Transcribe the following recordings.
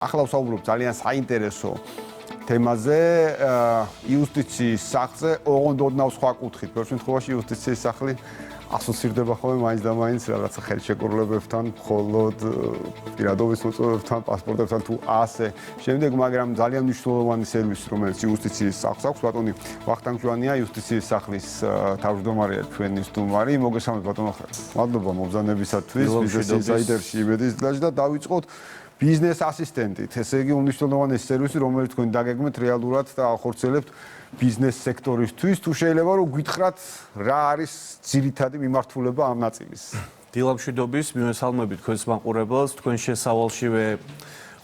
ახლა ვსაუბრობ ძალიან საინტერესო თემაზე იუსტიციის სახლზე ოღონდ ოდნავ სხვა კუთხით. ბევრ შემთხვევაში იუსტიციის სახლი ასოცირდება ხოლმე მაინც და მაინც რაღაცა ხელშეკრულებებთან, მხოლოდ პირადობის მოწვევებთან, პასპორტებთან თუ ასე. შემდეგ, მაგრამ ძალიან მნიშვნელოვანი სერვისი, რომელიც იუსტიციის სახლს აქვს, ბატონი ვახტანგ ჟვანია, იუსტიციის სახლის თავმჯდომარეა ჩვენი სტუმარი. მოგესალმებით ბატონო. მადლობა მობრძანებისათვის. ბიზნეს ინსაიდერში იმედის და დავიწყოთ ბიზნეს ასისტენტით. ესე იგი უნიშნულოვანესი სერვისი, რომელიც თქვენ დაგეგმეთ რეალურად და ახორციელებთ ბიზნეს სექტორისთვის, თუ შეიძლება რომ გითხრათ რა არის ძირითადი მიმართულება ამ ნაწილის. დილამშვიდობის, მივესალმებით თქვენს მაყურებელს, თქვენ შესავალშივე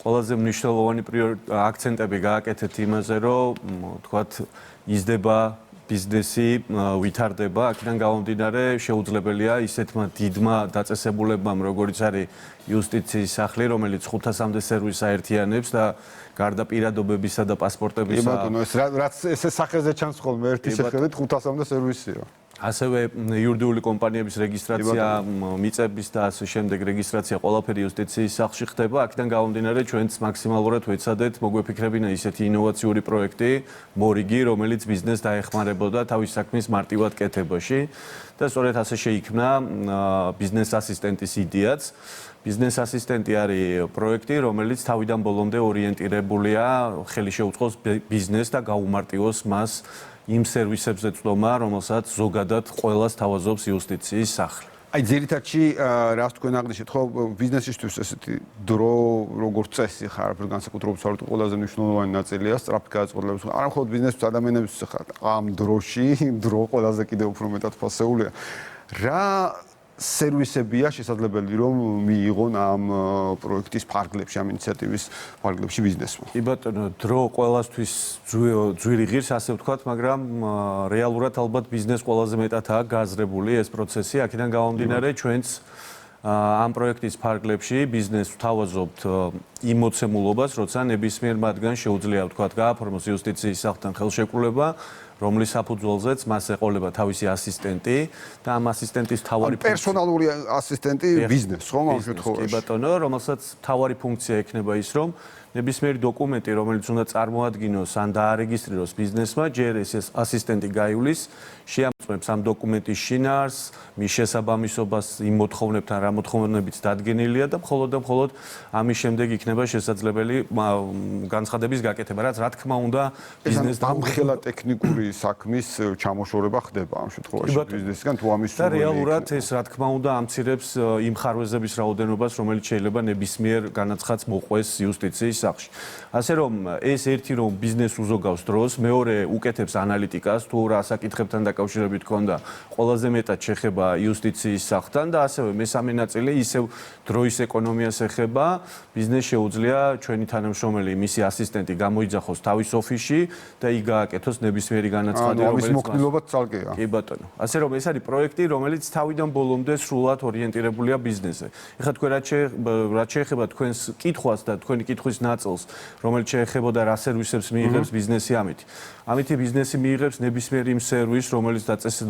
ყველაზე მნიშვნელოვანი აქცენტები გააკეთეთ იმაზე, რომ თქვათ იზრდება ბიზნესი, ვითარდება, აქედან გამომდინარე შეუძლებელია ისეთმა დიდმა დაწესებულებამ, როგორიც არის იუსტიციის სახლი, რომელიც 500-მდე სერვისს აერთიანებს და გარდა პირადობებისა და პასპორტებისა. ბატონო, ეს რაც ესე სახეზე ჩანს ხოლმე ერთი შეხედვით 500-მდე სერვისია. ასევე იურიდიული კომპანიების რეგისტრაცია, მიწების და ასე შემდეგ რეგისტრაცია ყველაფერი იუსტიციის სახლში ხდება. აქედან გამომდინარე ჩვენც მაქსიმალურად ვეცადეთ მოგვეფიქრებინა ისეთი ინოვაციური პროექტი, მორიგი, რომელიც ბიზნესს დაეხმარებოდა თავის საქმის მარტივად კეთებაში და სწორედ ასე შეიქმნა ბიზნეს ასისტენტის იდეაც. ბიზნეს ასისტენტი არის პროექტი, რომელიც თავიდან ბოლომდე ორიენტირებულია ხელი შეუწყოს ბიზნესს და გაუმარტივოს მას იმ სერვისებზე წვდომა, რომელსაც ზოგადად ყველას თავაზობს იუსტიციის სახლი. აი ძირითადში რას თქვენ აღნიშნეთ, ხო ბიზნესისთვის ესეთი დრო როგორც წესი ხარ, განსაკუთრებით საერთოდ ყველაზე მნიშვნელოვანი ნაწილია სწრაფი გადაწყვეტილების. არა მხოლოდ ბიზნესთვის, ადამიანებისთვის ხარ. ამ დროში დრო ყველაზე კიდევ უფრო მეტად ფასეულია. რა სერვისებია შესაძლებელი რომ მიიღონ ამ პროექტის ფარგლებში, ამ ინიციატივის ფარგლებში ბიზნესმა? კი ბატონო, დრო ყველასთვის ძვირი ღირს, ასე ვთქვათ, მაგრამ რეალურად ალბათ ბიზნეს ყველაზე მეტადაა გააზრებული ეს პროცესი. აქედან გამომდინარე ჩვენც ამ პროექტის ფარგლებში ბიზნესს ვთავაზობთ იმ მოცემულობას, როცა ნებისმიერ მათგან შეუძლია ვთქვათ გააფორმოს იუსტიციის სახლთან ხელშეკრულება, რომლის საფუძველზეც მას ეყოლება თავისი ასისტენტი და ამ ასისტენტის თავარი პერსონალური ასისტენტი ბიზნესს, ხო ამ შემთხვევაში? კი ბატონო, რომელსაც თავარი ფუნქცია ექნება ის, რომ ნებისმიერი დოკუმენტი, რომელიც უნდა წარმოადგინოს ან დაარეგისტრიროს ბიზნესმა, ჯერ ეს ასისტენტი გაივლის, შეამწმებს ამ დოკუმენტის შინაარსს, მის შესაბამისობას იმ მოთხოვნებთან, რა მოთხოვნებიც დადგენილია და მხოლოდ ამის შემდეგ იქნება შესაძლებელი განცხადების გაკეთება, რაც რა თქმა უნდა ბიზნესს დამხელა ტექნიკური საქმის ჩამოშორება ხდება ამ შემთხვევაში ბიზნესისგან თუ ამის და რეალურად ეს რა თქმა უნდა ამცირებს იმ ხარვეზების რაოდენობას, რომელიც შეიძლება ნებისმიერ განაცხადს მოყვეს იუსტიციის სახლში. ასე რომ ეს ერთი რომ ბიზნესს უზოგავს დროს, მეორე უკეთებს ანალიტიკას, თუ რა საკითხებთან დაკავშირებით ქონდა ყველაზე მეტად შეხება იუსტიციის სახლთან და ასევე მესამე ნაწილი ისევ დროის ეკონომიას ეხება, ბიზნესს შეუძლია ჩვენი თანამშრომელი, მისი ასისტენტი გამოიძახოს თავის ოფისში და იქ გააკეთოს ნებისმიერი განაცხადი, რომელიც მოქმედებად ცალკეა. კი ბატონო. ასე რომ ეს არის პროექტი, რომელიც თავიდან ბოლომდე სრულად ორიენტირებულია ბიზნესზე. ეხლა თქვენ რაც შეეხება თქვენს კითხვას და თქვენი კითხვის ნაწილს, რომელიც შეეხებოდა რა სერვისებს მიიღებს ბიზნესი ამით. ამითი ბიზნესი მიიღებს ნებისმიერ იმ სერვისს, რომელიც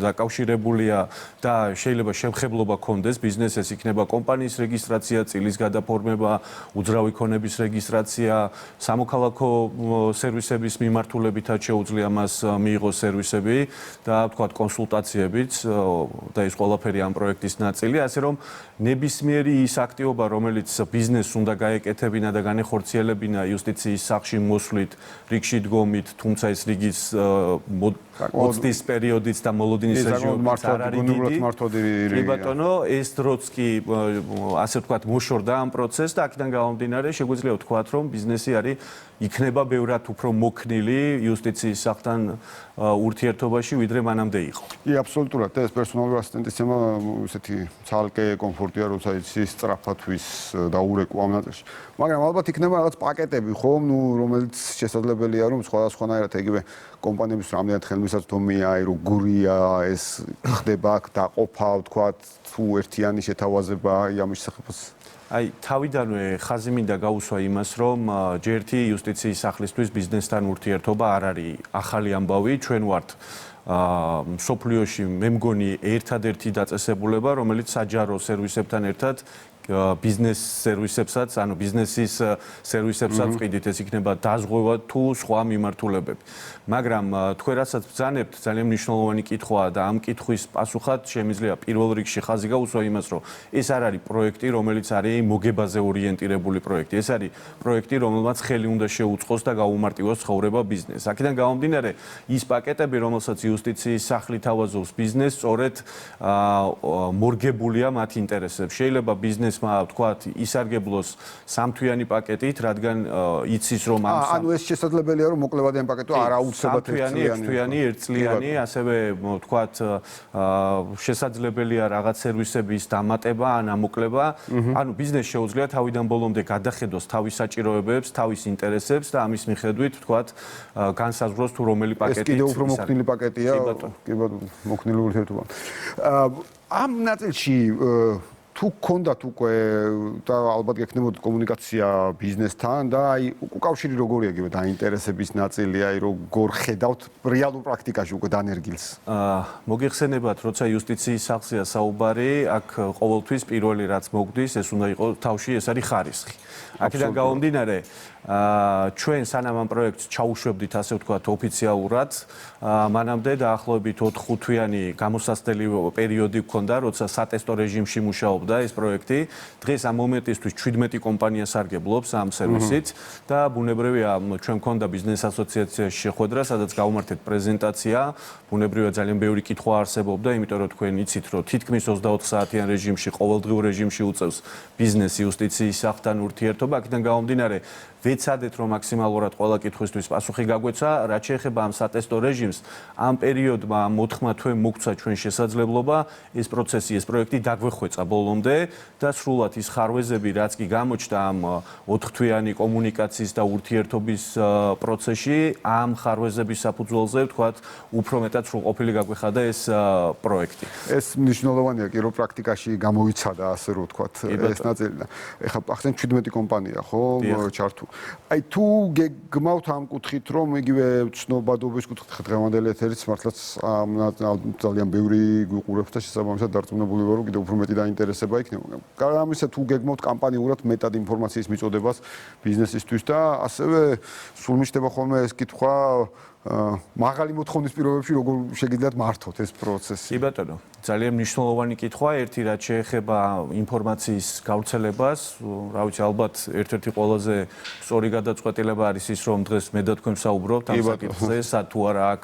დაკავშირებულია და შეიძლება შემხებლობა ქონდეს ბიზნესს, იქნება კომპანიის რეგისტრაცია, წილის გადაფორმება, უძრავი ქონების რეგისტრაცია, სამოქალაქო სერვისების მიმართულებითაც შეუძლია მას მიიღოს სერვისები და ვთქვათ კონსულტაციებიც და ეს ყველაფერი ამ პროექტის ნაწილი, ასე რომ ნებისმიერი ის აქტივობა, რომელიც ბიზნესს უნდა გაეკეთებინა და განეხორციელებინა იუსტიციის სახლში მოსვლით, რიგში დგომით, თუმცა ეს რიგის მოწდის პერიოდიც და მოლოდინის რეჟიმიც არ არის დიდი. კი ბატონო, ეს დროც კი ასე ვთქვათ მოშორდა ამ პროცესს და აქედან გამომდინარე შეგვიძლია ვთქვათ, რომ ბიზნესი არის იქნება ბევრად უფრო მოქნილი იუსტიციის სახლთან ურთიერთობაში, ვიდრე მანამდე იყო. კი, აბსოლუტურად. ეს პერსონალური ასისტენტის თემა ესეთი ცალკე კომფორტია, როცა იცის სწრაფათვის დაურეკვა ამ ნაწილში. მაგრამ ალბათ იქნება რაღაც პაკეტები, ხო, რომელიც შესაძლებელია, რომ სხვადასხვანაირად იგივე კომპანიების რამდენად ხელმისაწვდომია, როგორია ეს ხდება დაყოფა, ვთქვათ, თუ ერთიანი შეთავაზება ამის სახებას. აი, თავიდანვე ხაზი მინდა გაუსვა იმას, რომ ჯერთი იუსტიციის სახლისთვის ბიზნესთან ურთიერთობა არ არის ახალი ამბავი, ჩვენ ვართ მსოფლიოში მე მგონი ერთადერთი დაწესებულება, რომელიც საჯარო სერვისებთან ერთად ბიზნეს სერვისებსაც, ანუ ბიზნესის სერვისებსაც ვყიდით, ეს იქნება დაზღვევა თუ სხვა მიმართულებები. მაგრამ თქვენ რასაც ბრძანებთ, ძალიან მნიშვნელოვანი კითხვაა და ამ კითხვის პასუხად შემიძლია პირველ რიგში ხაზი გაუსვა იმას, რომ ეს არ არის პროექტი, რომელიც არის მოგებაზე ორიენტირებული პროექტი. ეს არის პროექტი, რომელმაც ხელი უნდა შეუწყოს და გაუმარტივოს ცხოვრება ბიზნესს. აქედან გამომდინარე, ის პაკეტები, რომელსაც იუსტიციის სახლი თავაზობს ბიზნესს, სწორედ მორგებულია მათ ინტერესებს. შეიძლება ბიზნესმა, ვთქვათ, ისარგებლოს სამთვიანი პაკეტით, რადგან იცის, რომ ანუ ეს შესაძლებელია, რომ მოკლევადიან პაკეტო არაუცებად ერთწლიანი, ერთწლიანი, ასევე ვთქვათ, შესაძლებელია რაღაც სერვისების დამატება ან ამოკლება. ანუ ბიზნესს შეუძლია თავიდან ბოლომდე გადახედოს თავის საჭიროებებს, თავის ინტერესებს და ამის მიხედვით, ვთქვათ, განსაზღვროს თუ რომელი პაკეტი. ეს კიდევ უფრო მოქნილი პაკეტია. კი ბატონო, მოქნილი ურთიერთობა. ამ ნაწილში თუ გქონდათ უკვე და ალბათ გექნებოდათ კომუნიკაცია ბიზნესთან და აი უკავშირი როგორია გიგო დაინტერესების ნაწილი, აი როგორ ხედავთ რეალურ პრაქტიკაში უკვე დანერგილს? მოგიხსენებათ, როცა იუსტიციის სახლზეა საუბარი, აქ ყოველთვის პირველი რაც მოგდის, ეს უნდა იყოს თავში, ეს არის ხარისხი. აქედან გამომდინარე, ჩვენ სანამ ამ პროექტს ჩაუშვებდით, ასე ვთქვათ, ოფიციალურად, მანამდე დაახლოებით 4-5 თვიანი გამოსასწრელი პერიოდი გქონდა, როცა სატესტო რეჟიმში მუშაობდა ეს პროექტი. დღეს ამ მომენტისთვის 17 კომპანია სარგებლობს ამ სერვისით და ბუნებრივია, ჩვენ გქონდა ბიზნეს ასოციაციაში შეხვედრა, სადაც გავუმართეთ პრეზენტაცია. ბუნებრივია, ძალიან ბევრი კითხვა არსებობდა, იმიტომ რომ თქვენ იცით, რომ თითქმის 24 საათიან რეჟიმში, ყოველდღიურ რეჟიმში უწევს ბიზნესი იუსტიციის სახლთან ურთიერთობა. აქედან გამომდინარე, ვეცადეთ, რომ მაქსიმალურად ყველა კითხვისთვის პასუხი გაგვეცა, რაც შეეხება ამ სატესტო რეჟიმს, ამ პერიოდმა, ამ 4 თვემ მოგცა ჩვენ შესაძლებლობა ეს პროცესი, ეს პროექტი დაგვეხვეწა ბოლომდე და სრულად ის ხარვეზები, რაც კი გამოჩნდა ამ 4 თვიანი კომუნიკაციის და ურთიერთობის პროცესში, ამ ხარვეზების საფუძველზე, ვთქვათ, უფრო მეტად სრულყოფილი გაგვეხადა ეს პროექტი. ეს მნიშვნელოვანია კი, რომ პრაქტიკაში გამოვიცადა, ასე რომ ვთქვათ, ეს ნაწილი. ეხლა ახსენ 17 კომპანია, ხო, ჩართული. აი თუ გეგმავთ ამ კუთხით, რომ იგივე ცნობადობის კუთხით დღევანდელი ეთერიც მართლაც ძალიან ბევრი გვიყურებს და შესაბამისად დარწმუნებული ვარ, რომ კიდევ უფრო მეტი დაინტერესება იქნება. ამისა თუ გეგმავთ კამპანიურად მეტად ინფორმაციის მიწოდებას ბიზნესისთვის და ასევე სულ მიჩნდება ხოლმე ეს კითხვა მაღალი მოთხოვნის პირობებში როგორ შეგიძლიათ მართოთ ეს პროცესი? კი ბატონო, ძალიან მნიშვნელოვანი კითხვა, ერთი რაც შეეხება ინფორმაციის გავრცელებას, რა ვიცი, ალბათ ერთ-ერთი ყველაზე სწორი გადაწყვეტილება არის ის, რომ დღეს მე და თქვენ ვსაუბრობთ ამ საკითხზე, თუ არა აქ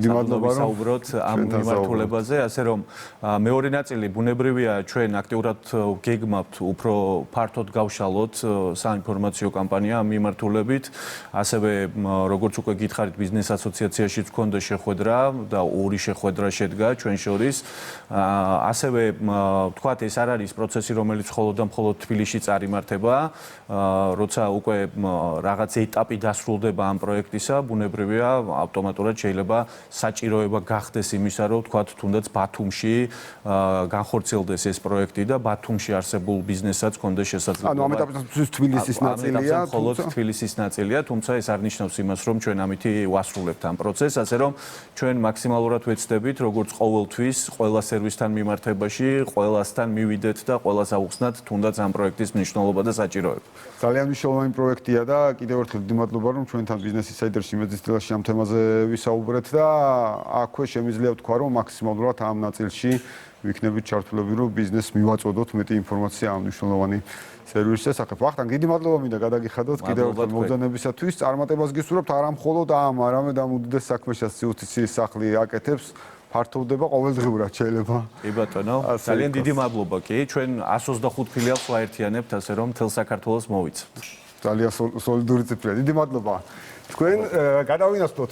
ვსაუბრობთ ამ მიმართულებაზე, ასე რომ მეორე ნაწილი ბუნებრივია, ჩვენ აქტიურად გეგმავთ უფრო ფართოდ გავშალოთ საინფორმაციო კამპანია ამ მიმართულებით, ასევე როგორც უკვე გითხარით ბიზნეს ასოციაციაშიც გქონდა შეხვედრა და ორი შეხვედრა შედგა ჩვენ შორის. ასევე ვთქვათ, ეს არ არის პროცესი, რომელიც მხოლოდ და მხოლოდ თბილისში წარიმართება, როცა უკვე რაღაც ეტაპი დასრულდება ამ პროექტისა, ბუნებრივია, ავტომატურად შეიძლება საჭიროება გახდეს იმისა, რომ ვთქვათ, თუნდაც ბათუმში განხორციელდეს ეს პროექტი და ბათუმში არსებულ ბიზნესსაც გქონდეს შესაძლებლობა. ანუ ამ ეტაპზე თბილისის ნაწილია, მხოლოდ თბილისის ნაწილია, თუმცა ეს არ ნიშნავს იმას, რომ ჩვენ ამითი ვასრულებთ ამ პროცესს, ასე რომ ჩვენ მაქსიმალურად ვეცდებით, როგორც ყოველთვის, ყველა სერვისთან მიმართებაში, ყველასთან მივიდეთ და ყველას ავუხსნათ თუნდაც ამ პროექტის მნიშვნელობა და საჭიროება. ძალიან მნიშვნელოვანი პროექტია და კიდევ ერთხელ მადლობა, რომ ჩვენთან ბიზნეს ინსაიდერში მეძისtildeში ამ თემაზე ვისაუბრეთ და აქვე შემიძლია ვთქვა, რომ მაქსიმალურად ამ ნაწილში ვიქნებით ჩართულები, რომ ბიზნესს მივაწოდოთ მეტი ინფორმაცია ამ მნიშვნელოვანი სერვისის შესახებ. ვახტანგ, დიდი მადლობა მინდა გადაგიხადოთ კიდევ ერთხელ მოგზაურობისათვის. წარმატებას გისურვებთ არა მხოლოდ ამ, არამედ ამ უდიდეს საქმეშიც იუსტიციის სახლი აკეთებს. ფართოვდება ყოველდღიურად შეიძლება. კი ბატონო, ძალიან დიდი მადლობა კი. ჩვენ 125 ფილიალს ვაერთიანებთ, ასე რომ მთელ საქართველოს მოვიცავთ. ძალიან სოლიდური ციფრია. დიდი მადლობა. თქვენ გადავინაცვლოთ